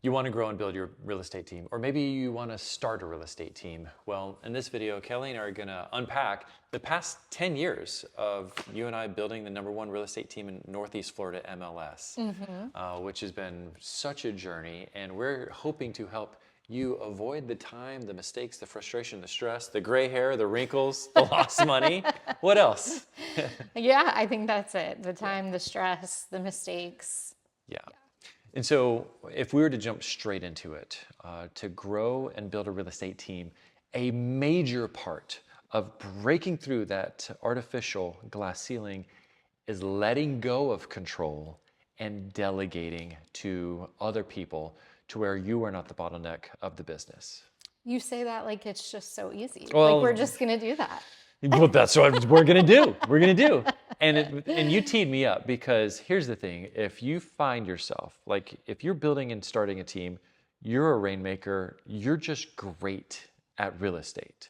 You want to grow and build your real estate team, or maybe you want to start a real estate team. Well, in this video, Kelly and I are going to unpack the past 10 years of you and I building the #1 real estate team in Northeast Florida MLS, which has been such a journey. And we're hoping to help you avoid the time, the mistakes, the frustration, the stress, the gray hair, the wrinkles, the lost money. What else? Yeah, I think that's it. The time, the stress, the mistakes. Yeah. And so if we were to jump straight into it, to grow and build a real estate team, a major part of breaking through that artificial glass ceiling is letting go of control and delegating to other people to where you are not the bottleneck of the business. You say that like it's just so easy. Well, like we're just going to do that. Well, that's what we're gonna do. We're gonna do. And you teed me up because here's the thing: if you find yourself like if you're building and starting a team, you're a rainmaker. You're just great at real estate,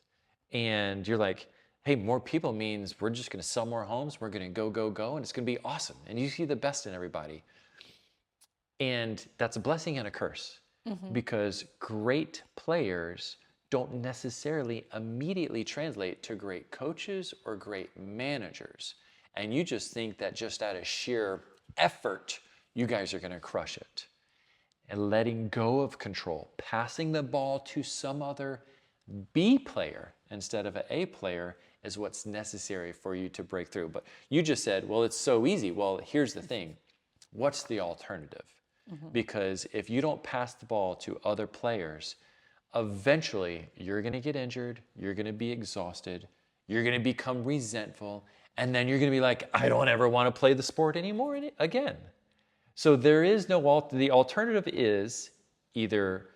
and you're like, hey, more people means we're just gonna sell more homes. We're gonna go, go, go, and it's gonna be awesome. And you see the best in everybody, and that's a blessing and a curse because great players don't necessarily immediately translate to great coaches or great managers. And you just think that just out of sheer effort, you guys are going to crush it. And letting go of control, passing the ball to some other B player instead of an A player is what's necessary for you to break through. But you just said, well, it's so easy. Well, here's the thing. What's the alternative? Because if you don't pass the ball to other players, eventually you're going to get injured, you're going to be exhausted, you're going to become resentful, and then you're going to be like, I don't ever want to play the sport anymore again. So there is no the alternative is either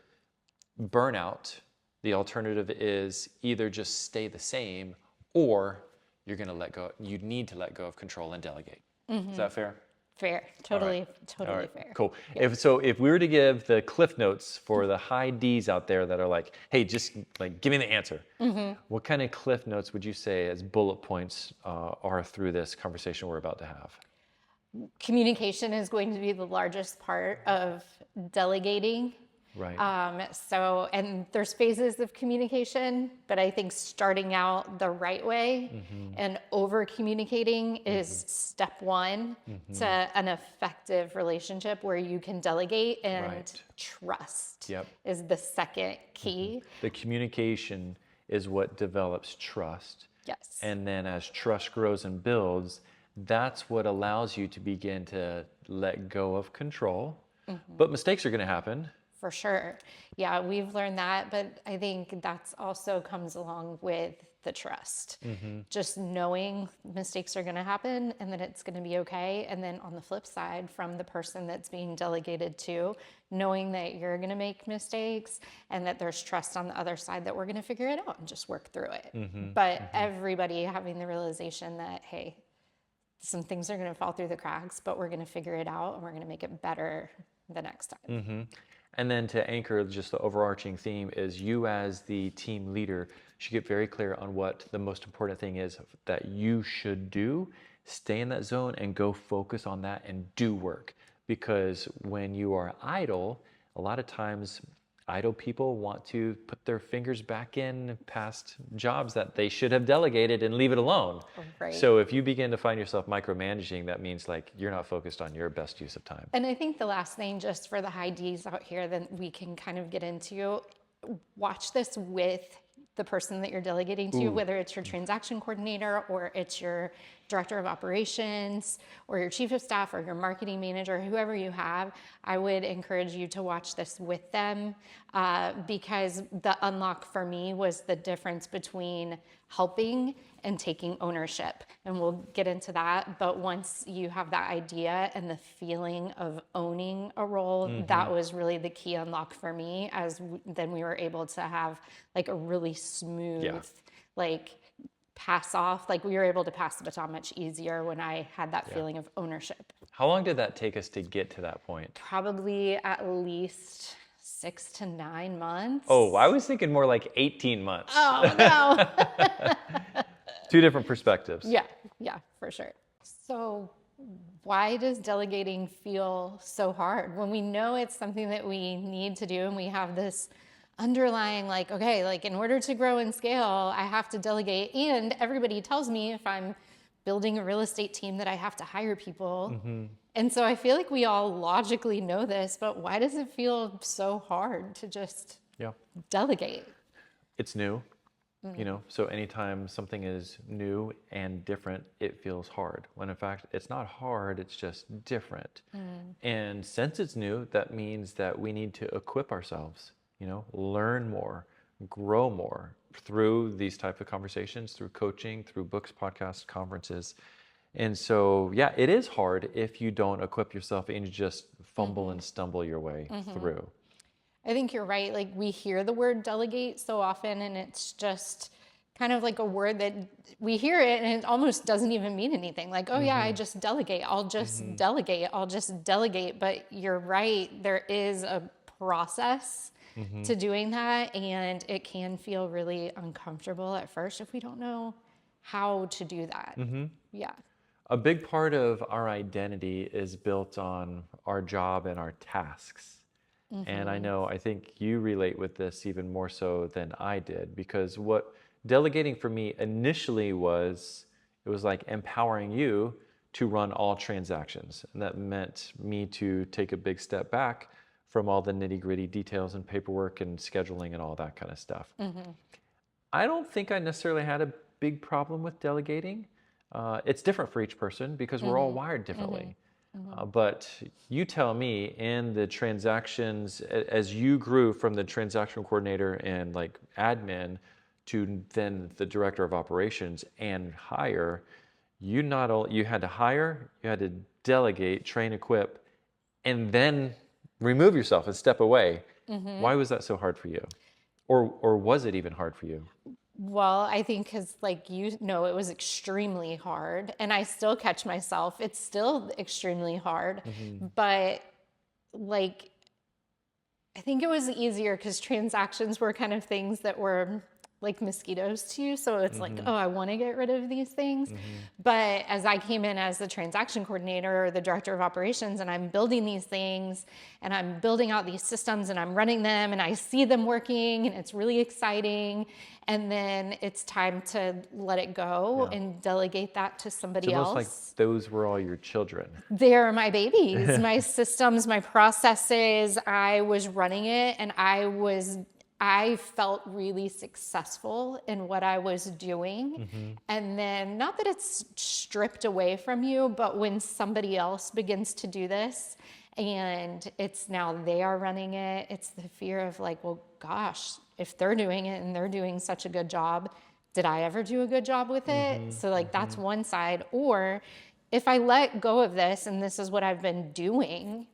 burnout, the alternative is either just stay the same, or you're going to let go. You need to let go of control and delegate. Is that fair? Fair. Totally fair. Cool. Yeah. If we were to give the cliff notes for the high D's out there that are like, hey, just like give me the answer. What kind of cliff notes would you say as bullet points are through this conversation we're about to have? Communication is going to be the largest part of delegating. Right. And there's phases of communication, but I think starting out the right way and over communicating is step one to an effective relationship where you can delegate, and trust is the second key. The communication is what develops trust. Yes. And then as trust grows and builds, that's what allows you to begin to let go of control. But mistakes are going to happen. For sure. Yeah, we've learned that, but I think that's also comes along with the trust. Just knowing mistakes are going to happen and that it's going to be okay. And then on the flip side, from the person that's being delegated to, knowing that you're going to make mistakes and that there's trust on the other side that we're going to figure it out and just work through it. But everybody having the realization that, hey, some things are going to fall through the cracks, but we're going to figure it out and we're going to make it better the next time. And then to anchor just the overarching theme is you as the team leader should get very clear on what the most important thing is that you should do. Stay in that zone and go focus on that and do work. Because when you are idle, a lot of times idle people want to put their fingers back in past jobs that they should have delegated and leave it alone. Right. So if you begin to find yourself micromanaging, that means like you're not focused on your best use of time. And I think the last thing, just for the high Ds out here, that we can kind of get into, watch this with the person that you're delegating to, whether it's your transaction coordinator or it's your director of operations or your chief of staff or your marketing manager, whoever you have. I would encourage you to watch this with them because the unlock for me was the difference between helping and taking ownership. And we'll get into that. But once you have that idea and the feeling of owning a role, that was really the key unlock for me, as then we were able to have like a really smooth, like pass off. Like we were able to pass the baton much easier when I had that feeling of ownership. How long did that take us to get to that point? Probably at least 6 to 9 months. Oh, I was thinking more like 18 months. Oh, no. Two different perspectives. Yeah, for sure. So why does delegating feel so hard when we know it's something that we need to do and we have this underlying like, okay, like in order to grow and scale, I have to delegate. And everybody tells me if I'm building a real estate team that I have to hire people. And so I feel like we all logically know this, but why does it feel so hard to just Yeah. delegate? It's new, so anytime something is new and different, it feels hard. When in fact, it's not hard, it's just different. And since it's new, that means that we need to equip ourselves, learn more, grow more through these type of conversations, through coaching, through books, podcasts, conferences. And so, yeah, it is hard if you don't equip yourself and you just fumble and stumble your way through. I think you're right. Like we hear the word delegate so often and it's just kind of like a word that we hear it and it almost doesn't even mean anything. Like, oh yeah, I just delegate. I'll just delegate. I'll just delegate. But you're right. There is a process to doing that and it can feel really uncomfortable at first if we don't know how to do that. Yeah. A big part of our identity is built on our job and our tasks. And I think you relate with this even more so than I did, because what delegating for me initially was, it was like empowering you to run all transactions. And that meant me to take a big step back from all the nitty-gritty details and paperwork and scheduling and all that kind of stuff. I don't think I necessarily had a big problem with delegating. It's different for each person because we're all wired differently. But you tell me, in the transactions, as you grew from the transaction coordinator and like admin to then the director of operations and hire, you had to hire, you had to delegate, train, equip, and then remove yourself and step away. Why was that so hard for you? Or was it even hard for you? Well, I think because it was extremely hard and I still catch myself. It's still extremely hard, but like, I think it was easier because transactions were kind of things that were like mosquitoes to you. So it's like, oh, I want to get rid of these things. But as I came in as the transaction coordinator or the director of operations and I'm building these things and I'm building out these systems and I'm running them and I see them working and it's really exciting. And then it's time to let it go and delegate that to somebody else. Almost like those were all your children. They're my babies, my systems, my processes. I was running it and I felt really successful in what I was doing. And then not that it's stripped away from you, but when somebody else begins to do this and it's now they are running it, it's the fear of like, well, gosh, if they're doing it and they're doing such a good job, did I ever do a good job with it? So like that's one side. Or if I let go of this and this is what I've been doing,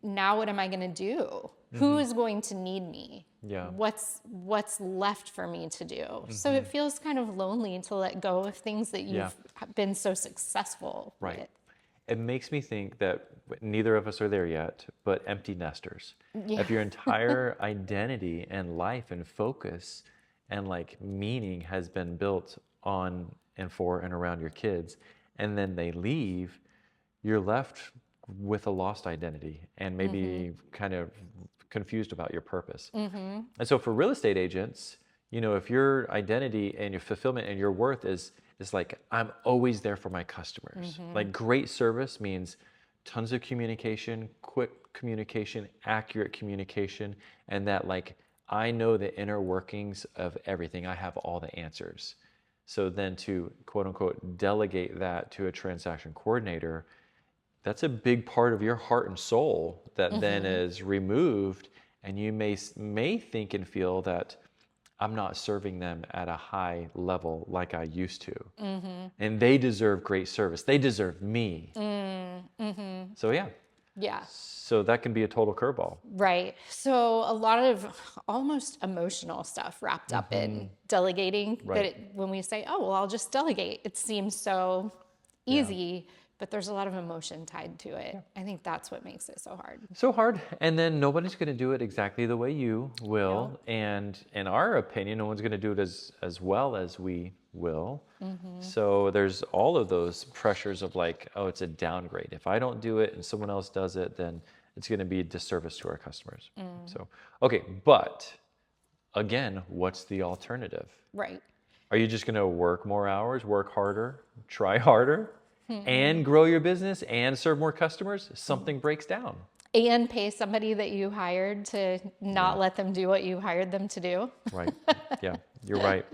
now what am I going to do? Who is going to need me? Yeah. What's left for me to do? So it feels kind of lonely to let go of things that you've been so successful with. It makes me think that neither of us are there yet, but empty nesters. If your entire identity and life and focus and like meaning has been built on and for and around your kids, and then they leave, you're left with a lost identity and maybe kind of confused about your purpose. And so for real estate agents, if your identity and your fulfillment and your worth is like, I'm always there for my customers. Like great service means tons of communication, quick communication, accurate communication, and that like, I know the inner workings of everything. I have all the answers. So then to quote unquote, delegate that to a transaction coordinator, that's a big part of your heart and soul that then is removed, and you may think and feel that I'm not serving them at a high level like I used to. And they deserve great service. They deserve me. So Yeah. So that can be a total curveball. Right. So a lot of almost emotional stuff wrapped up in delegating. When we say, oh, well, I'll just delegate, it seems so easy. But there's a lot of emotion tied to it. I think that's what makes it so hard. So hard. And then nobody's going to do it exactly the way you will. And in our opinion, no one's going to do it as well as we will. So there's all of those pressures of like, oh, it's a downgrade. If I don't do it and someone else does it, then it's going to be a disservice to our customers. So, okay, but again, what's the alternative? Right. Are you just going to work more hours, work harder, try harder, and grow your business and serve more customers? Something breaks down. And pay somebody that you hired to not let them do what you hired them to do. Right. Yeah, you're right.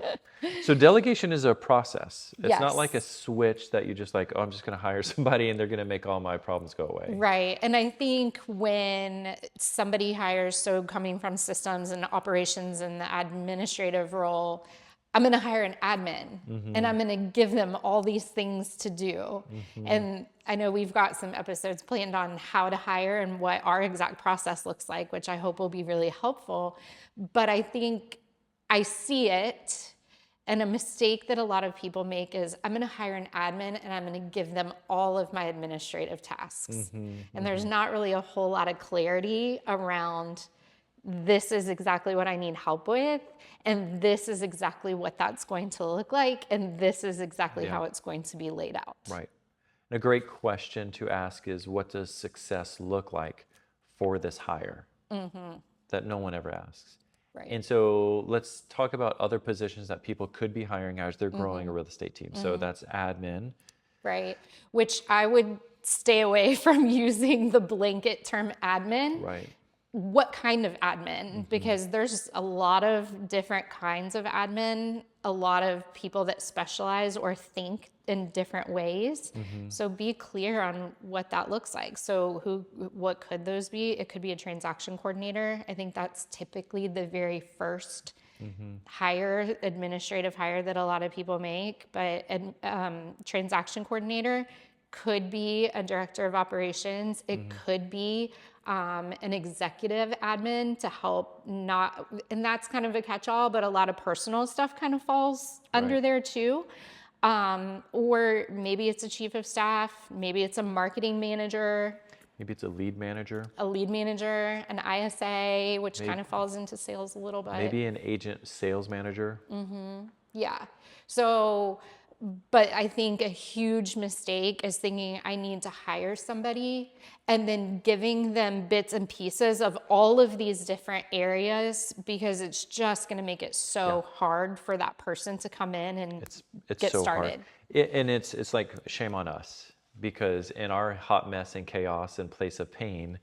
So delegation is a process. It's not like a Yes. switch that you just like, oh, I'm just going to hire somebody and they're going to make all my problems go away. Right. And I think when somebody hires, so coming from systems and operations and the administrative role, I'm going to hire an admin and I'm going to give them all these things to do. And I know we've got some episodes planned on how to hire and what our exact process looks like, which I hope will be really helpful. But I think I see it, and a mistake that a lot of people make is I'm going to hire an admin and I'm going to give them all of my administrative tasks. And there's not really a whole lot of clarity around this is exactly what I need help with, and this is exactly what that's going to look like, and this is exactly how it's going to be laid out. Right. And a great question to ask is, what does success look like for this hire? That no one ever asks. Right. And so let's talk about other positions that people could be hiring as they're growing a real estate team. So that's admin. Right. Which I would stay away from using the blanket term admin. Right. What kind of admin? Because there's a lot of different kinds of admin, a lot of people that specialize or think in different ways. So be clear on what that looks like. So what could those be? It could be a transaction coordinator. I think that's typically the very first hire, administrative hire that a lot of people make. But transaction coordinator could be a director of operations. It could be an executive admin to help and that's kind of a catch-all, but a lot of personal stuff kind of falls under there too. Or maybe it's a chief of staff, maybe it's a marketing manager. Maybe it's a lead manager. An ISA, which kind of falls into sales a little bit. Maybe an agent sales manager. Yeah. So, but I think a huge mistake is thinking I need to hire somebody and then giving them bits and pieces of all of these different areas, because it's just going to make it so hard for that person to come in and It's get so started. hard. And it's like shame on us, because in our hot mess and chaos and place of pain,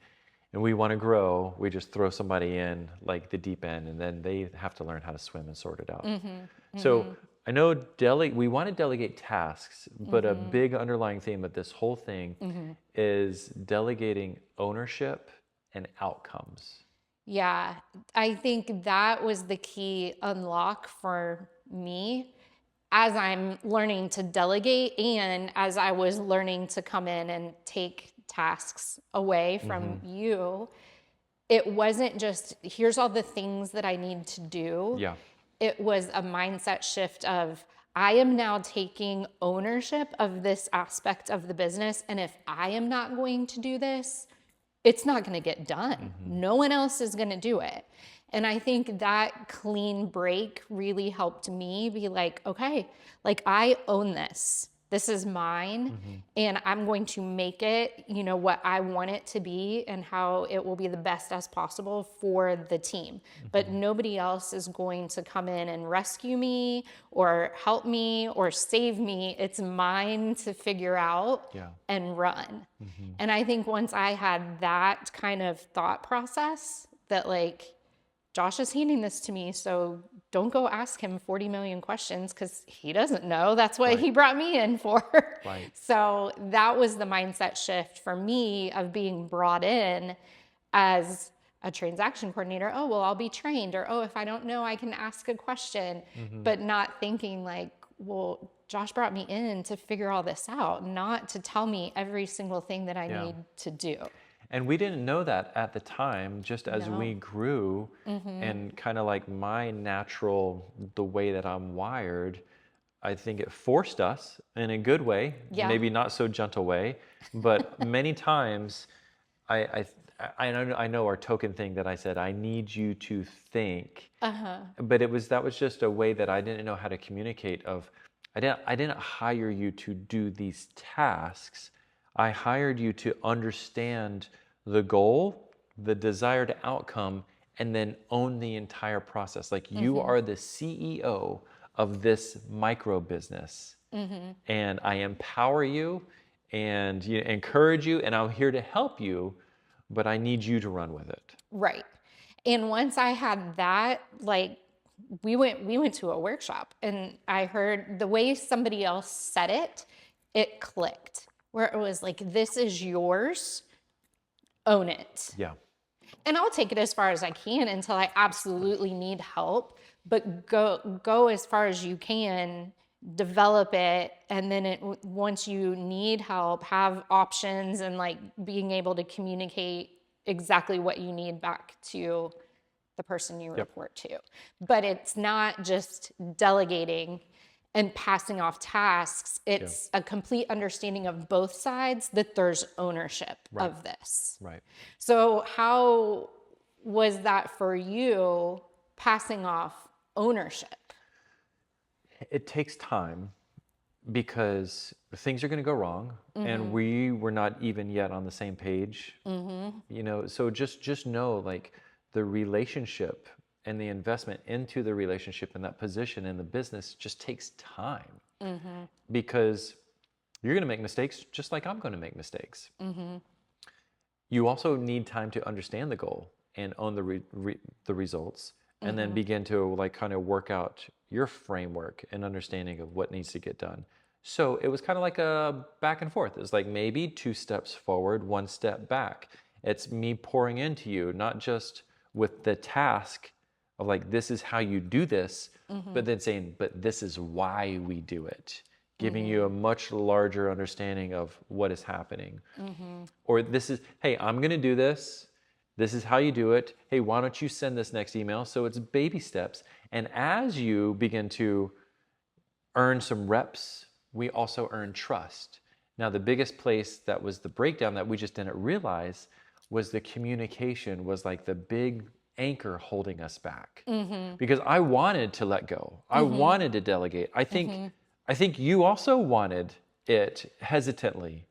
and we want to grow, we just throw somebody in like the deep end, and then they have to learn how to swim and sort it out. So I know we want to delegate tasks, but a big underlying theme of this whole thing is delegating ownership and outcomes. Yeah, I think that was the key unlock for me as I'm learning to delegate and as I was learning to come in and take tasks away from you. It wasn't just, here's all the things that I need to do. Yeah. It was a mindset shift of, I am now taking ownership of this aspect of the business. And if I am not going to do this, it's not going to get done. No one else is going to do it. And I think that clean break really helped me be like, okay, like I own this. This is mine, and I'm going to make it, what I want it to be and how it will be the best as possible for the team. But nobody else is going to come in and rescue me or help me or save me. It's mine to figure out and run. And I think once I had that kind of thought process that like, Josh is handing this to me, so don't go ask him 40 million questions because he doesn't know. That's what he brought me in for. Right. So that was the mindset shift for me of being brought in as a transaction coordinator. Oh, well, I'll be trained. Or, oh, if I don't know, I can ask a question. But not thinking like, well, Josh brought me in to figure all this out, not to tell me every single thing that I need to do. And we didn't know that at the time, just as we grew and kind of like my natural, the way that I'm wired, I think it forced us in a good way, maybe not so gentle way, but many times I know our token thing that I said, I need you to think, but that was just a way that I didn't know how to communicate of, I didn't hire you to do these tasks. I hired you to understand the goal, the desired outcome, and then own the entire process. Like you are the CEO of this micro business, and I empower you and encourage you, and I'm here to help you, but I need you to run with it. Right. And once I had that, like we went to a workshop and I heard the way somebody else said it, it clicked. Where it was like, this is yours, own it. Yeah. And I'll take it as far as I can until I absolutely need help, but go as far as you can, develop it, and then once you need help, have options and like being able to communicate exactly what you need back to the person you report to. But it's not just delegating and passing off tasks. It's a complete understanding of both sides that there's ownership of this. Right. So how was that for you, passing off ownership? It takes time because things are going to go wrong, and we were not even yet on the same page. So just know, like, the relationship and the investment into the relationship and that position in the business just takes time, because you're going to make mistakes just like I'm going to make mistakes. You also need time to understand the goal and own the results, and then begin to like kind of work out your framework and understanding of what needs to get done. So it was kind of like a back and forth. It's like maybe 2 steps forward, 1 step back. It's me pouring into you, not just with the task of like, this is how you do this, but then saying, but this is why we do it, giving you a much larger understanding of what is happening. Or this is, hey, I'm going to do this. This is how you do it. Hey, why don't you send this next email? So it's baby steps. And as you begin to earn some reps, we also earn trust. Now, the biggest place that was the breakdown that we just didn't realize was the communication was like the big anchor holding us back. Because I wanted to let go. I wanted to delegate. I think you also wanted it hesitantly.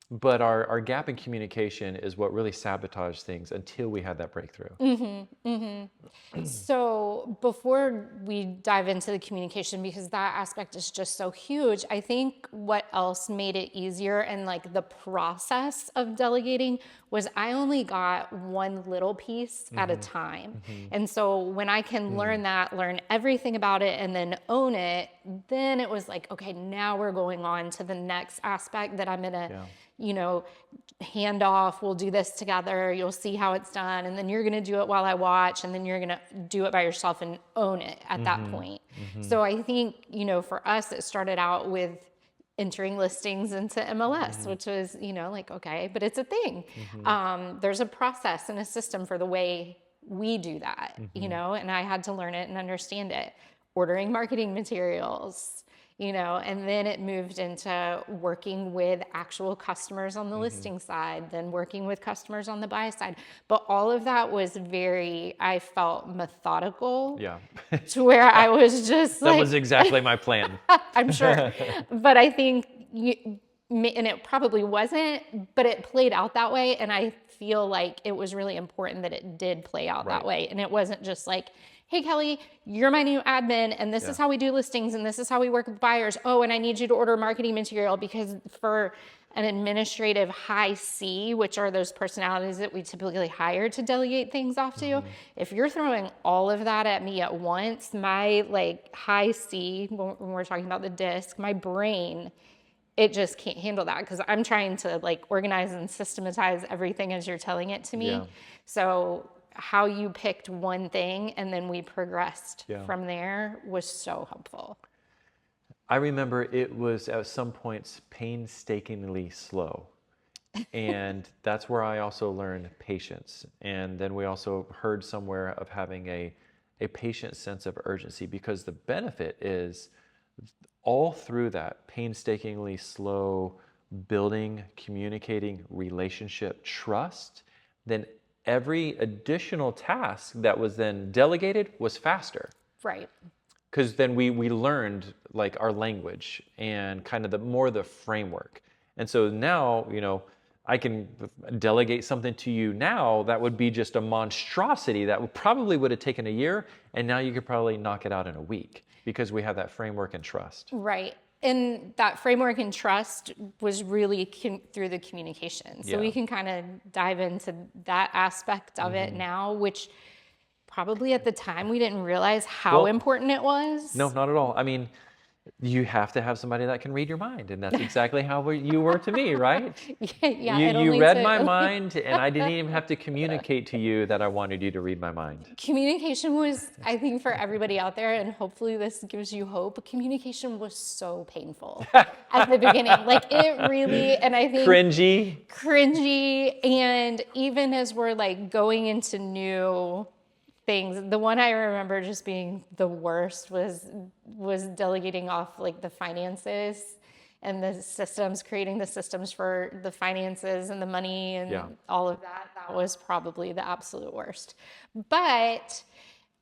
But our gap in communication is what really sabotaged things until we had that breakthrough. So before we dive into the communication, because that aspect is just so huge, I think what else made it easier and like the process of delegating was I only got one little piece at a time. And so when I can learn that, learn everything about it, and then own it, then it was like, okay, now we're going on to the next aspect that I'm gonna hand off. We'll do this together. You'll see how it's done. And then you're going to do it while I watch. And then you're going to do it by yourself and own it at that point. So I think, for us, it started out with entering listings into MLS, which was, like, okay, but it's a thing. There's a process and a system for the way we do that, and I had to learn it and understand it. Ordering marketing materials, and then it moved into working with actual customers on the listing side, then working with customers on the buy side. But all of that was I felt methodical. Yeah. To where I was just That was exactly my plan. I'm sure. But I think, and it probably wasn't, but it played out that way. And I feel like it was really important that it did play out that way. And it wasn't just like, hey, Kelly, you're my new admin, and this is how we do listings, and this is how we work with buyers. Oh, and I need you to order marketing material, because for an administrative high C, which are those personalities that we typically hire to delegate things off to, if you're throwing all of that at me at once, my like high C, when we're talking about the disc, my brain, it just can't handle that, because I'm trying to like organize and systematize everything as you're telling it to me. Yeah. So how you picked one thing and then we progressed from there was so helpful. I remember it was at some points painstakingly slow. And that's where I also learned patience. And then we also heard somewhere of having a patient sense of urgency, because the benefit is all through that painstakingly slow building, communicating, relationship, trust, then every additional task that was then delegated was faster. Right. because then we learned like our language and kind of the framework. And so now, I can delegate something to you now that would be just a monstrosity that probably would have taken a year, and now you could probably knock it out in a week because we have that framework and trust. Right. And that framework and trust was really through the communication. So we can kind of dive into that aspect of it now, which probably at the time we didn't realize how important it was. No, not at all. I mean, you have to have somebody that can read your mind, and that's exactly how you were to me, right? You read my mind, and I didn't even have to communicate to you that I wanted you to read my mind. Communication was, I think, for everybody out there, and hopefully this gives you hope, communication was so painful at the beginning. Like it really, and I think cringy, and even as we're like going into new things, the one I remember just being the worst was delegating off like the finances and the systems, creating the systems for the finances and the money and all of that. That was probably the absolute worst. But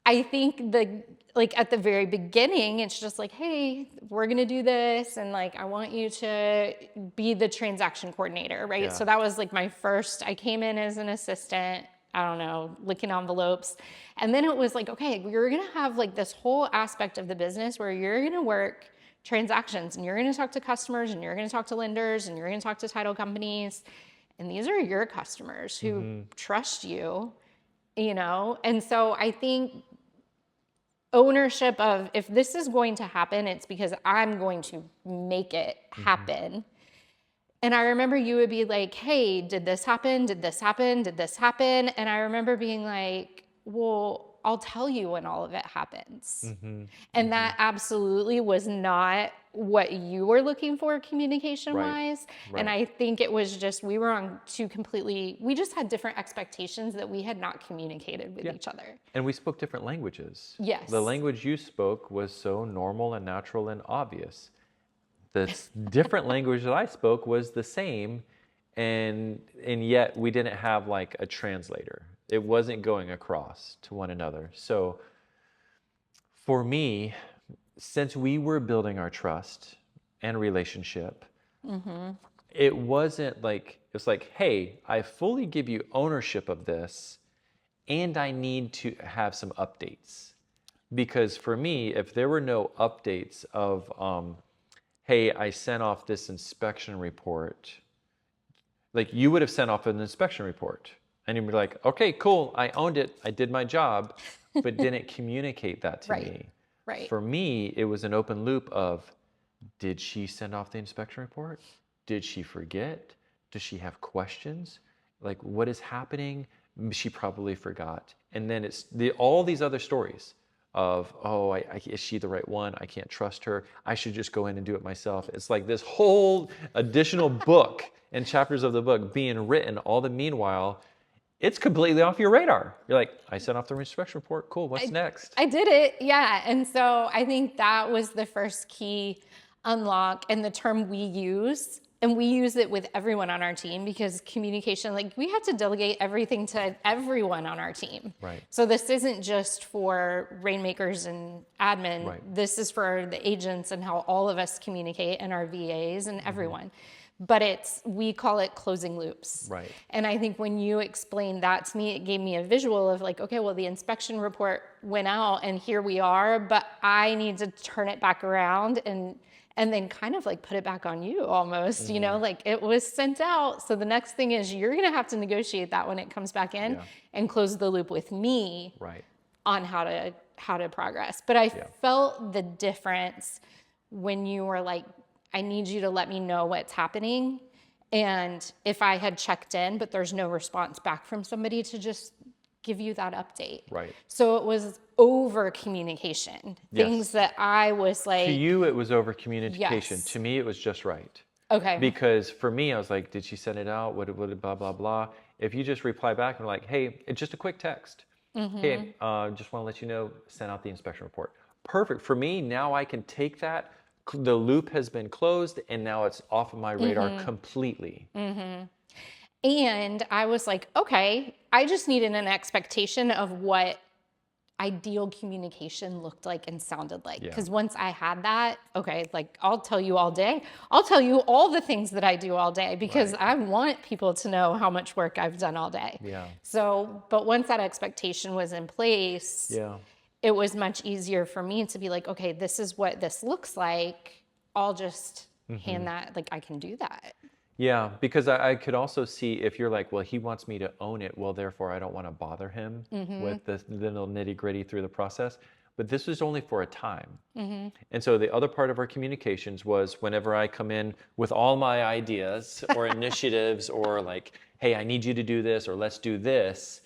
I think at the very beginning, it's just like, hey, we're gonna do this, and like I want you to be the transaction coordinator, right? So that was like my first. I came in as an assistant, I don't know, licking envelopes. And then it was like, okay, you're gonna have like this whole aspect of the business where you're gonna work transactions, and you're gonna talk to customers, and you're gonna talk to lenders, and you're gonna talk to title companies. And these are your customers who trust you, And so I think ownership of, if this is going to happen, it's because I'm going to make it happen. And I remember you would be like, hey, did this happen? Did this happen? Did this happen? And I remember being like, well, I'll tell you when all of it happens. And that absolutely was not what you were looking for communication-wise. Right. And I think it was just, we were on we just had different expectations that we had not communicated with each other. And we spoke different languages. Yes. The language you spoke was so normal and natural and obvious. The different language that I spoke was the same, and yet we didn't have like a translator. It wasn't going across to one another. So for me, since we were building our trust and relationship, it wasn't like, it's like, hey, I fully give you ownership of this, and I need to have some updates. Because for me, if there were no updates of, hey, I sent off this inspection report. Like you would have sent off an inspection report, and you'd be like, okay, cool, I owned it, I did my job, but didn't communicate that to me. Right. For me, it was an open loop of, did she send off the inspection report? Did she forget? Does she have questions? Like, what is happening? She probably forgot. And then it's all these other stories of, oh, is she the right one? I can't trust her. I should just go in and do it myself. It's like this whole additional book and chapters of the book being written. All the meanwhile, it's completely off your radar. You're like, I sent off the inspection report. Cool. What's next? I did it. Yeah. And so I think that was the first key unlock, and the term we use. And we use it with everyone on our team, because communication, like we had to delegate everything to everyone on our team. Right. So this isn't just for rainmakers and admin. Right. This is for the agents and how all of us communicate, and our VAs and everyone. But we call it closing loops. Right. And I think when you explained that to me, it gave me a visual of like, okay, well, the inspection report went out and here we are, but I need to turn it back around and then kind of like put it back on you almost, like it was sent out. So the next thing is you're going to have to negotiate that when it comes back in and close the loop with me on how to progress. But I felt the difference when you were like, I need you to let me know what's happening. And if I had checked in, but there's no response back from somebody to just give you that update. Right. So it was over communication. Things that I was like. To you, it was over communication. Yes. To me, it was just right. Okay. Because for me, I was like, did she send it out? What blah, blah, blah. If you just reply back and like, hey, it's just a quick text. Hey, just want to let you know, send out the inspection report. Perfect. For me, now I can take that. The loop has been closed, and now it's off of my radar completely. And I was like, okay, I just needed an expectation of what ideal communication looked like and sounded like. Yeah. Because once I had that, okay, like I'll tell you all day. I'll tell you all the things that I do all day because Right. I want people to know how much work I've done all day. Yeah. So, but once that expectation was in place, Yeah. it was much easier for me to be like, okay, this is what this looks like. I'll just hand that, like I can do that. Yeah, because I could also see if you're like, well, he wants me to own it, well, therefore I don't want to bother him with the little nitty gritty through the process. But this was only for a time. And so the other part of our communications was whenever I come in with all my ideas or initiatives or like, hey, I need you to do this or let's do this,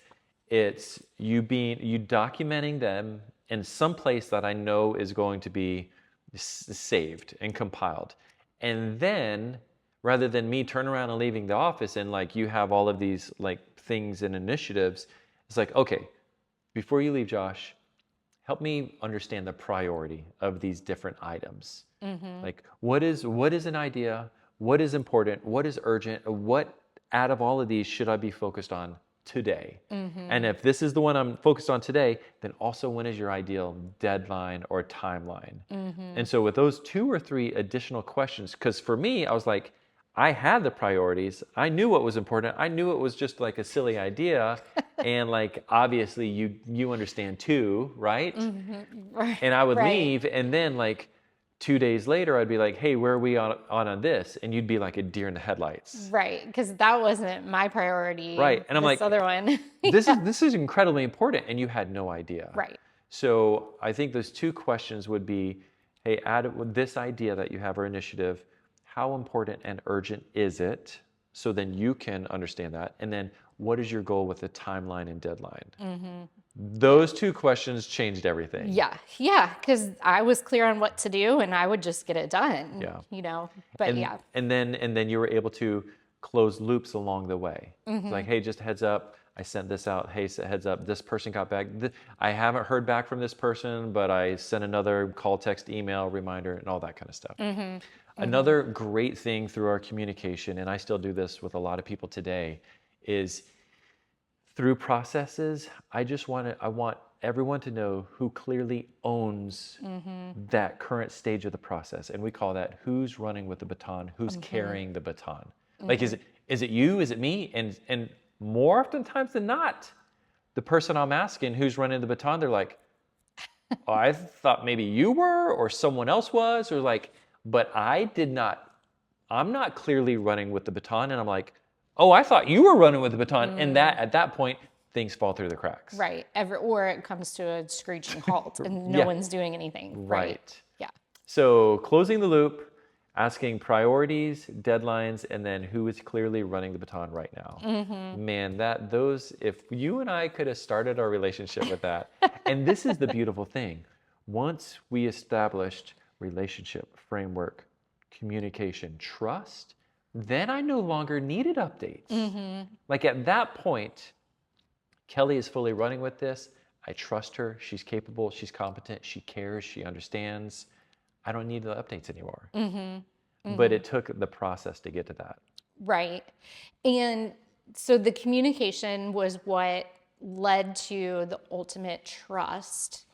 it's you documenting them in some place that I know is going to be saved and compiled. And then rather than me turn around and leaving the office and like you have all of these like things and initiatives, it's like, okay, before you leave, Josh, help me understand the priority of these different items. Like what is an idea? What is important? What is urgent? What out of all of these should I be focused on today? And if this is the one I'm focused on today, then also when is your ideal deadline or timeline? And so with those 2 or 3 additional questions, because for me, I was like, I had the priorities. I knew what was important. I knew it was just like a silly idea. And like, obviously you understand too, right? And I would leave and then like 2 days later, I'd be like, hey, where are we on this? And you'd be like a deer in the headlights. Right, because that wasn't my priority. Right. And I'm this like, other one. this is incredibly important. And you had no idea. Right. So I think those 2 questions would be, hey, add this idea that you have or initiative, how important and urgent is it? So then you can understand that. And then what is your goal with the timeline and deadline? Those 2 questions changed everything. Yeah, because I was clear on what to do and I would just get it done. Yeah. But And then you were able to close loops along the way. Like, hey, just heads up, I sent this out. Hey, heads up, this person got back. I haven't heard back from this person, but I sent another call, text, email, reminder, and all that kind of stuff. Another great thing through our communication, and I still do this with a lot of people today, is through processes, I want everyone to know who clearly owns that current stage of the process. And we call that who's running with the baton, who's carrying the baton. Like, is it you? Is it me? And more oftentimes than not, the person I'm asking who's running the baton, they're like, oh, I thought maybe you were or someone else was, or like, but I'm not clearly running with the baton. And I'm like, oh, I thought you were running with the baton. And at that point, things fall through the cracks. Right. Or it comes to a screeching halt and no one's doing anything. Right. Yeah. So closing the loop, asking priorities, deadlines, and then who is clearly running the baton right now. Man, if you and I could have started our relationship with that, and this is the beautiful thing. Once we established relationship, framework, communication, trust, then I no longer needed updates. Like at that point, Kelly is fully running with this. I trust her. She's capable. She's competent. She cares. She understands. I don't need the updates anymore. But it took the process to get to that. Right. And so the communication was what led to the ultimate trust.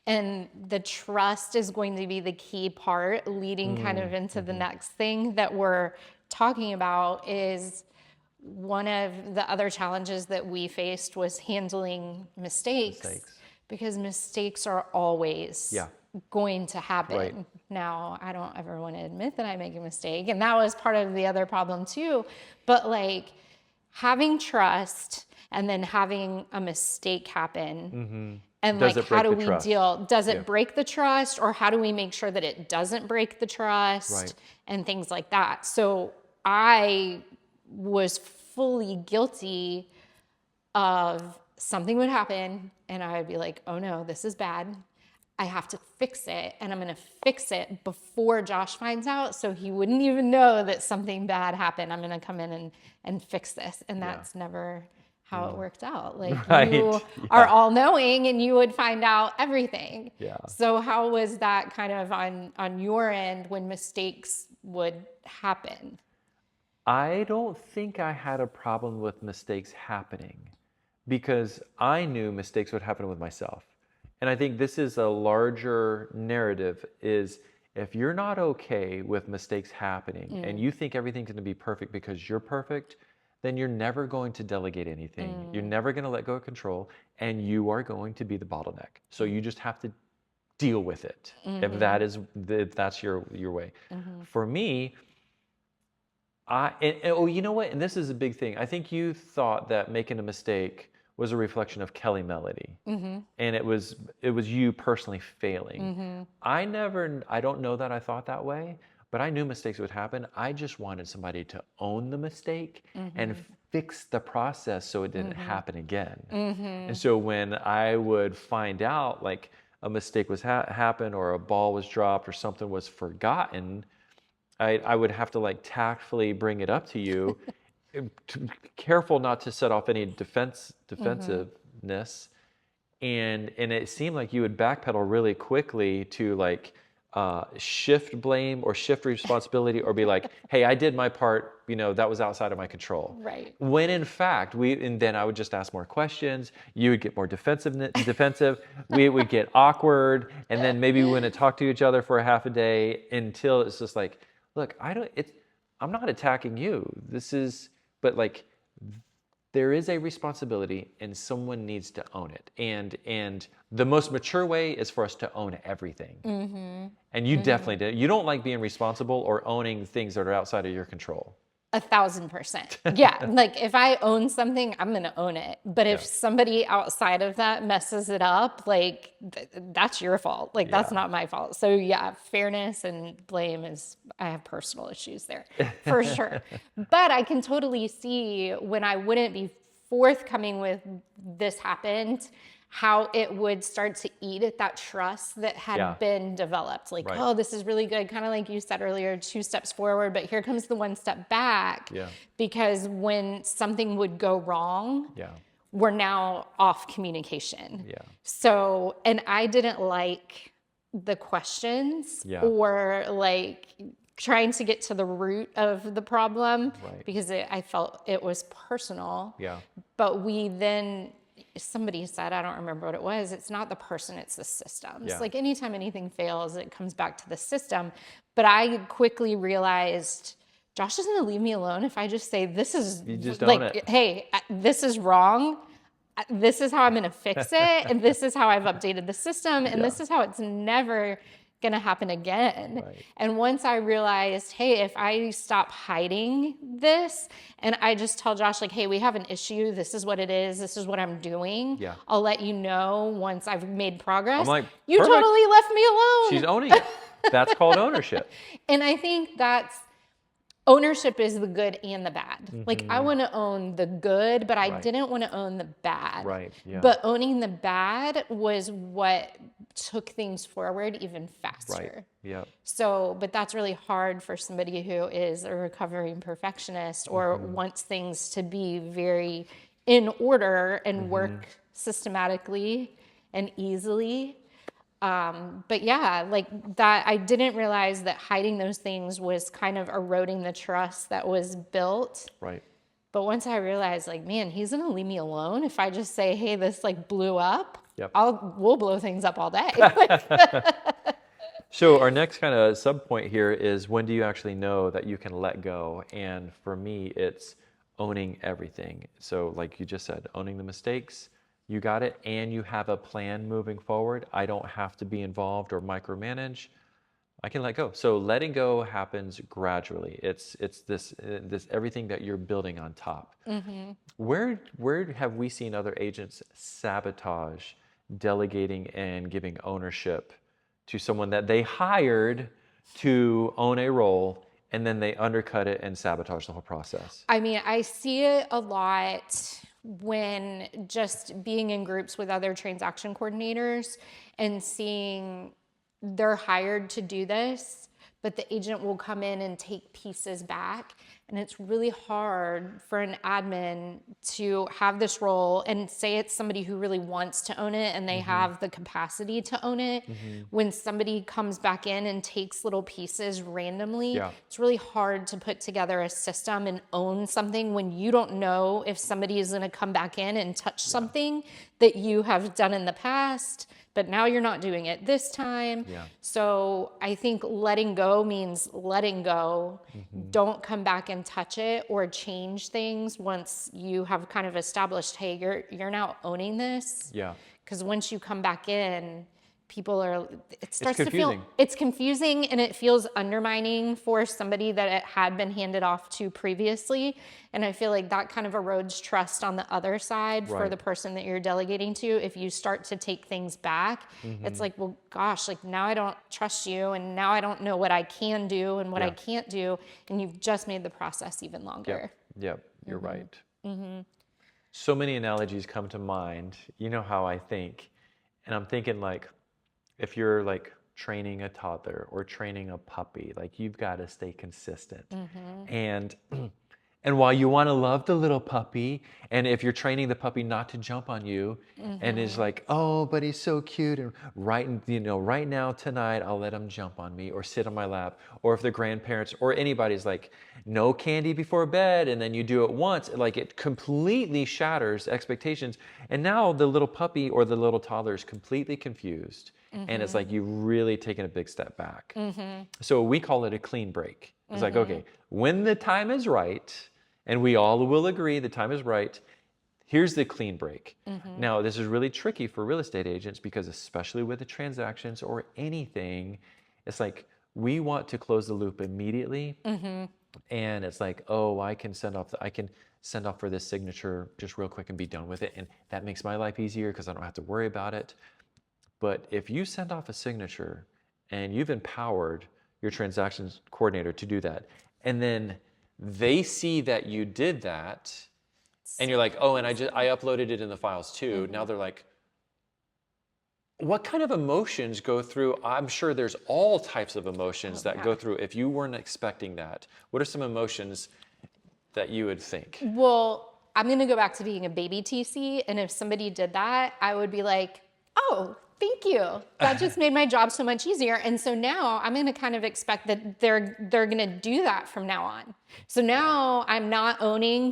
And the trust is going to be the key part leading kind of into the next thing that we're talking about is one of the other challenges that we faced was handling mistakes. Because mistakes are always going to happen. Right. Now, I don't ever want to admit that I make a mistake. And that was part of the other problem too. But like having trust and then having a mistake happen and Does like it how break do the we trust? deal, does it break the trust or how do we make sure that it doesn't break the trust Right. and things like that. So I was fully guilty of something would happen and I would be like, oh no, this is bad. I have to fix it and I'm going to fix it before Josh finds out so he wouldn't even know that something bad happened. I'm going to come in and fix this. And that's never how it worked out. Like you are all knowing and you would find out everything. So how was that kind of on your end when mistakes would happen? I don't think I had a problem with mistakes happening because I knew mistakes would happen with myself. And I think this is a larger narrative is if you're not okay with mistakes happening and you think everything's going to be perfect because you're perfect, then you're never going to delegate anything. You're never going to let go of control, and you are going to be the bottleneck. So you just have to deal with it if that's your way. For me, oh, you know what? And this is a big thing. I think you thought that making a mistake was a reflection of Kelly Melody, and it was you personally failing. I don't know that I thought that way, but I knew mistakes would happen. I just wanted somebody to own the mistake and fix the process so it didn't happen again. And so when I would find out like a mistake was happened or a ball was dropped or something was forgotten, I would have to like tactfully bring it up to you, careful not to set off any defensiveness. And it seemed like you would backpedal really quickly to like shift blame or shift responsibility or be like, hey, I did my part, that was outside of my control. Right. When in fact, and then I would just ask more questions. You would get more defensive. We would get awkward. And then maybe we wouldn't talk to each other for a half a day until it's just like, look, I'm not attacking you. But like, there is a responsibility and someone needs to own it. And the most mature way is for us to own everything. And you definitely did. You don't like being responsible or owning things that are outside of your control. 1,000%. Yeah. Like if I own something, I'm going to own it. But if somebody outside of that messes it up, like that's your fault. Like that's not my fault. So yeah, fairness and blame I have personal issues there for sure. But I can totally see when I wouldn't be forthcoming with this happened, how it would start to eat at that trust that had been developed. Like, oh, this is really good. Kind of like you said earlier, 2 steps forward, but here comes the 1 step back. Because when something would go wrong, we're now off communication. So, and I didn't like the questions or like trying to get to the root of the problem because I felt it was personal. But we then, somebody said, I don't remember what it was, it's not the person, it's the systems. Like anytime anything fails, it comes back to the system. But I quickly realized Josh isn't gonna leave me alone if I just say, this is like, hey, this is wrong. This is how I'm gonna fix it. And this is how I've updated the system. And this is how it's never gonna happen again. And once I realized, hey, if I stop hiding this and I just tell Josh like, hey, we have an issue, this is what it is, this is what I'm doing, I'll let you know once I've made progress. I'm like, you totally left me alone. She's owning it. That's called ownership. And I think ownership is the good and the bad. Like I want to own the good, but I didn't want to own the bad. But owning the bad was what took things forward even faster. So, but that's really hard for somebody who is a recovering perfectionist or wants things to be very in order and work systematically and easily. But yeah, like that, I didn't realize that hiding those things was kind of eroding the trust that was built. But once I realized like, man, he's going to leave me alone. If I just say, hey, this like blew up, we'll blow things up all day. So our next kind of sub point here is, when do you actually know that you can let go? And for me, it's owning everything. So like you just said, owning the mistakes, you got it, and you have a plan moving forward. I don't have to be involved or micromanage. I can let go. So letting go happens gradually. It's this everything that you're building on top. Where have we seen other agents sabotage delegating and giving ownership to someone that they hired to own a role, and then they undercut it and sabotage the whole process? I mean, I see it a lot when just being in groups with other transaction coordinators and seeing they're hired to do this, but the agent will come in and take pieces back. And it's really hard for an admin to have this role and say it's somebody who really wants to own it and they have the capacity to own it. When somebody comes back in and takes little pieces randomly, it's really hard to put together a system and own something when you don't know if somebody is going to come back in and touch something that you have done in the past, but now you're not doing it this time. Yeah. So I think letting go means letting go. Don't come back and touch it or change things once you have kind of established, hey, you're now owning this. Yeah. Because once you come back in, people are, it starts to confusing. feel, it's confusing and it feels undermining for somebody that it had been handed off to previously. And I feel like that kind of erodes trust on the other side for Right. the person that you're delegating to. If you start to take things back, it's like, well, gosh, like now I don't trust you and now I don't know what I can do and what I can't do. And you've just made the process even longer. Yep. You're right. So many analogies come to mind. You know how I think. And I'm thinking like, if you're like training a toddler or training a puppy, like you've got to stay consistent. And while you want to love the little puppy, and if you're training the puppy not to jump on you, and it's like, oh, but he's so cute, and right now tonight I'll let him jump on me or sit on my lap, or if the grandparents or anybody's like, no candy before bed, and then you do it once, like it completely shatters expectations, and now the little puppy or the little toddler is completely confused. And it's like you've really taken a big step back. So we call it a clean break. It's like, okay, when the time is right, and we all will agree the time is right, here's the clean break. Now, this is really tricky for real estate agents because especially with the transactions or anything, it's like we want to close the loop immediately. And it's like, oh, I can send off for this signature just real quick and be done with it. And that makes my life easier because I don't have to worry about it. But if you send off a signature and you've empowered your transactions coordinator to do that, and then they see that you did that, and you're like, oh, and I uploaded it in the files too. Now they're like, what kind of emotions go through? I'm sure there's all types of emotions that go through if you weren't expecting that. What are some emotions that you would think? Well, I'm going to go back to being a baby TC. And if somebody did that, I would be like, oh, thank you. That just made my job so much easier. And so now I'm going to kind of expect that they're going to do that from now on. So now I'm not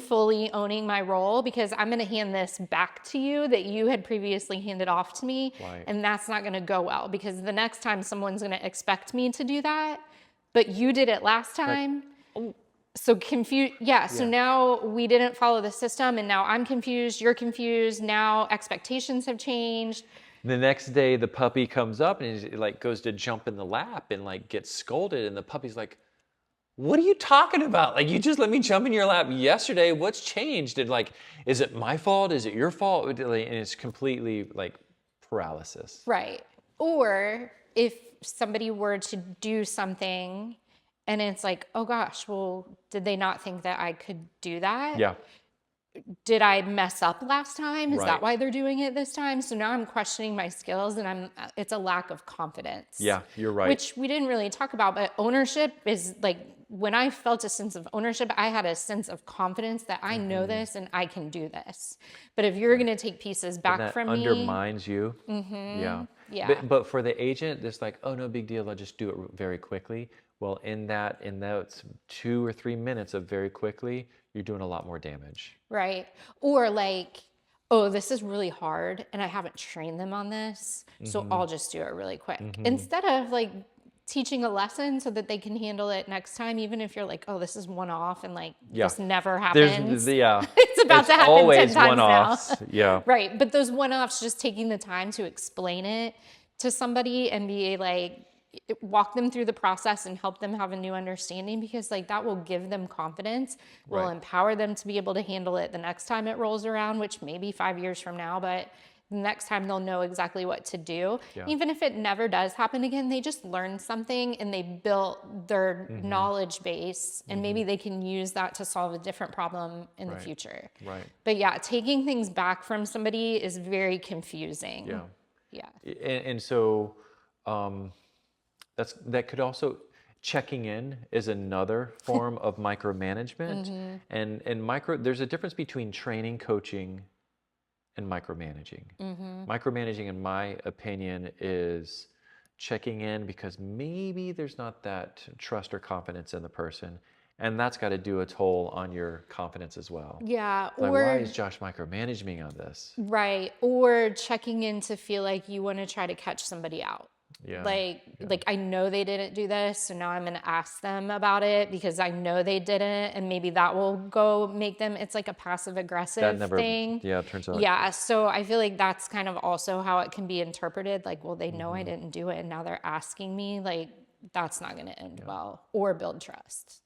fully owning my role because I'm going to hand this back to you that you had previously handed off to me. Right. And that's not going to go well because the next time someone's going to expect me to do that, but you did it last time. Right. So confused. Yeah. So now we didn't follow the system and now I'm confused. You're confused. Now expectations have changed. The next day, the puppy comes up and he like goes to jump in the lap and like gets scolded, and the puppy's like, "What are you talking about? Like you just let me jump in your lap yesterday. What's changed? And like, is it my fault? Is it your fault?" And it's completely like paralysis. Right. Or if somebody were to do something, and it's like, "Oh gosh, well, did they not think that I could do that?" Yeah. Did I mess up last time? Is Right. that why they're doing it this time? So now I'm questioning my skills and it's a lack of confidence. Yeah, you're right. Which we didn't really talk about, but ownership is like, when I felt a sense of ownership, I had a sense of confidence that I know this and I can do this. But if you're going to take pieces back that from undermines me. you. Yeah. Yeah. But for the agent, it's like, oh, no big deal. I'll just do it very quickly. Well, in those 2 or 3 minutes of very quickly, you're doing a lot more damage. Right. Or like, oh, this is really hard and I haven't trained them on this. So I'll just do it really quick. Instead of like teaching a lesson so that they can handle it next time, even if you're like, oh, this is one off and like this never happens. It's about to happen always 10 times one-offs. now. Yeah. Right. But those one-offs, just taking the time to explain it to somebody and be like, walk them through the process and help them have a new understanding, because like that will give them confidence, will empower them to be able to handle it the next time it rolls around, which may be 5 years from now, but next time they'll know exactly what to do. Even if it never does happen again, they just learned something and they built their knowledge base, and maybe they can use that to solve a different problem in the future. Right. But yeah, taking things back from somebody is very confusing. Yeah. And so that could also, checking in is another form of micromanagement. And there's a difference between training, coaching, and micromanaging. Micromanaging, in my opinion, is checking in because maybe there's not that trust or confidence in the person. And that's got to do a toll on your confidence as well. Yeah, Like, why or is Josh micromanaging me on this? right, or checking in to feel like you want to try to catch somebody out. Yeah. Like I know they didn't do this, so now I'm going to ask them about it because I know they didn't, and maybe that will go make them. It's like a passive That aggressive never, thing. yeah, it turns out. Yeah, so I feel like that's kind of also how it can be interpreted. Like, well, they know I didn't do it, and now they're asking me. Like, that's not going to end well or build trust.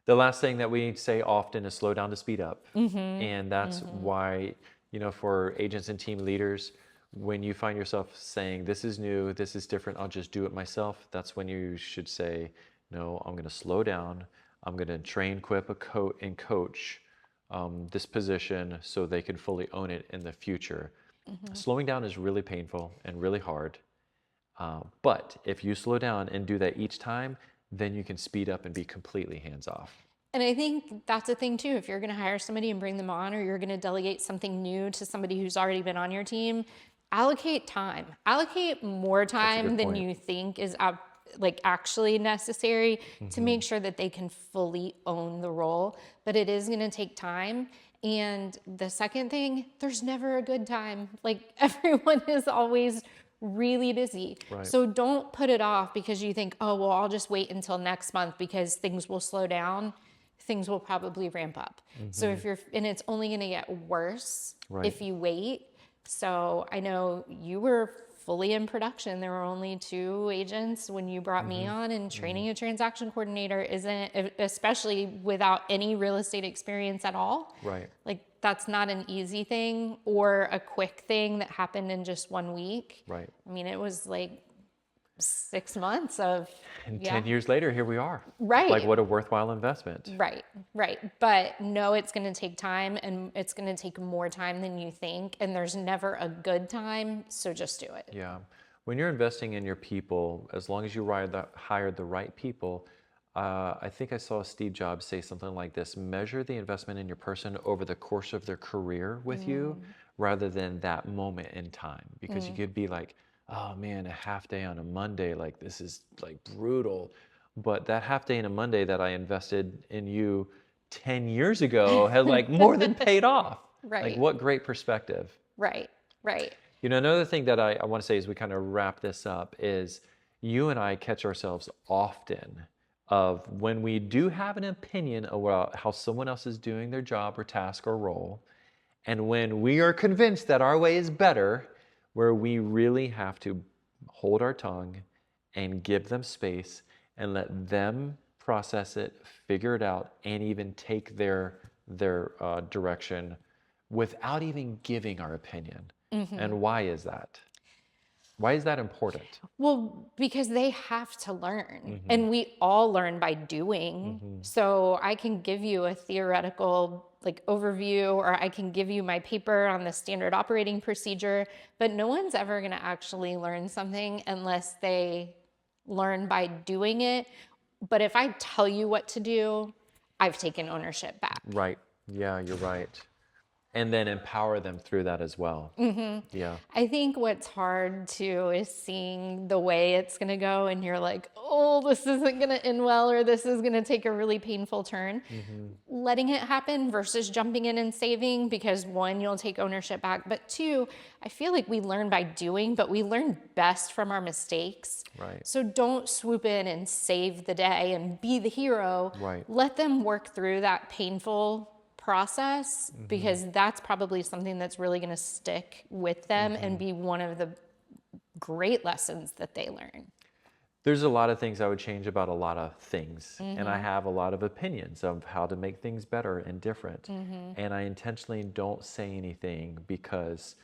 The last thing that we say often is slow down to speed up. And that's why, for agents and team leaders, when you find yourself saying, this is new, this is different, I'll just do it myself, that's when you should say, no, I'm going to slow down. I'm going to train, equip, and coach this position so they can fully own it in the future. Slowing down is really painful and really hard. But if you slow down and do that each time, then you can speed up and be completely hands off. And I think that's a thing too. If you're going to hire somebody and bring them on, or you're going to delegate something new to somebody who's already been on your team, allocate time. Allocate more time than point. you think is like actually necessary to make sure that they can fully own the role. But it is going to take time. And the second thing, there's never a good time. Like everyone is always really busy. Right. So don't put it off because you think, oh, well, I'll just wait until next month because things will slow down. Things will probably ramp up. So and it's only going to get worse if you wait. So I know you were fully in production. There were only 2 agents when you brought me on, and training a transaction coordinator isn't, especially without any real estate experience at all. Right. Like that's not an easy thing or a quick thing that happened in just 1 week. Right. I mean, it was like 6 months of, And 10 years later, here we are. Right. Like, what a worthwhile investment. Right. But no, it's going to take time, and it's going to take more time than you think. And there's never a good time. So just do it. Yeah. When you're investing in your people, as long as you hire the right people, I think I saw Steve Jobs say something like this: measure the investment in your person over the course of their career with you rather than that moment in time. Because you could be like, oh man, a half day on a Monday, like this is like brutal. But that half day on a Monday that I invested in you 10 years ago has like more than paid off. Right. Like, what great perspective. Right. Another thing that I want to say as we kind of wrap this up is you and I catch ourselves often of when we do have an opinion about how someone else is doing their job or task or role, and when we are convinced that our way is better, where we really have to hold our tongue and give them space and let them process it, figure it out, and even take their direction without even giving our opinion. And why is that? Why is that important? Well, because they have to learn, and we all learn by doing. So I can give you a theoretical like overview, or I can give you my paper on the standard operating procedure, but no one's ever going to actually learn something unless they learn by doing it. But if I tell you what to do, I've taken ownership back. Right. Yeah, you're right. And then empower them through that as well. Yeah. I think what's hard too is seeing the way it's going to go, and you're like, oh, this isn't going to end well, or this is going to take a really painful turn. Letting it happen versus jumping in and saving, because 1, you'll take ownership back, but 2, I feel like we learn by doing, but we learn best from our mistakes. Right. So don't swoop in and save the day and be the hero. Right. Let them work through that painful process, because that's probably something that's really going to stick with them and be one of the great lessons that they learn. There's a lot of things I would change about a lot of things. And I have a lot of opinions of how to make things better and different. And I intentionally don't say anything because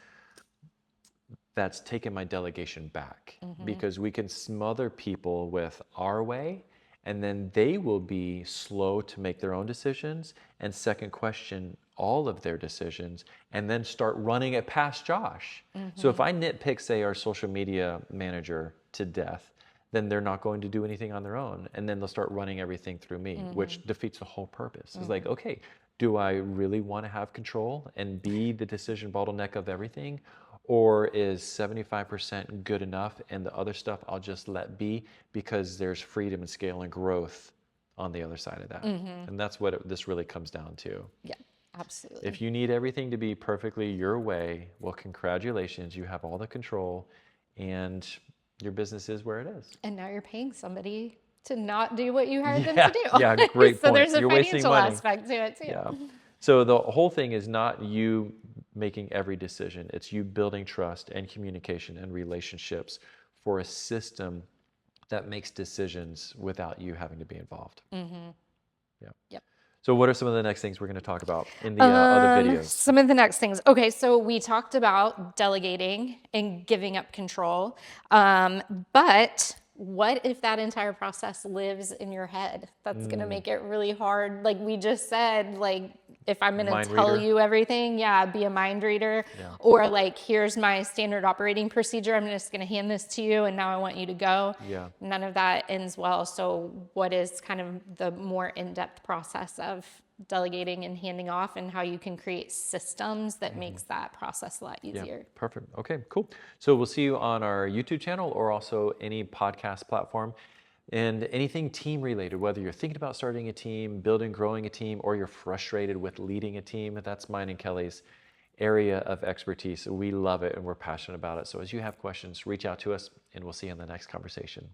that's taken my delegation back. Because we can smother people with our way, and then they will be slow to make their own decisions and second question all of their decisions, and then start running it past Josh. So if I nitpick, say, our social media manager to death, then they're not going to do anything on their own. And then they'll start running everything through me, which defeats the whole purpose. It's like, okay, do I really want to have control and be the decision bottleneck of everything? Or is 75% good enough and the other stuff I'll just let be because there's freedom and scale and growth on the other side of that. And that's what this really comes down to. Yeah, absolutely. If you need everything to be perfectly your way, well, congratulations, you have all the control and your business is where it is. And now you're paying somebody to not do what you hired them to do. Yeah, great So point. there's a You're wasting financial money. aspect to it too. Yeah. So the whole thing is not you making every decision. It's you building trust and communication and relationships for a system that makes decisions without you having to be involved. Yeah. Yep. So what are some of the next things we're going to talk about in the other videos? Some of the next things. Okay, so we talked about delegating and giving up control. But what if that entire process lives in your head? That's going to make it really hard. Like we just said, like if I'm going to tell you everything, be a mind reader. Yeah. Or like, here's my standard operating procedure. I'm just going to hand this to you and now I want you to go. Yeah. None of that ends well. So what is kind of the more in-depth process of delegating and handing off, and how you can create systems that makes that process a lot easier? Yeah, perfect. Okay, cool. So we'll see you on our YouTube channel or also any podcast platform. And anything team related, whether you're thinking about starting a team, building, growing a team, or you're frustrated with leading a team, that's mine and Kelly's area of expertise. We love it and we're passionate about it. So as you have questions, reach out to us and we'll see you in the next conversation.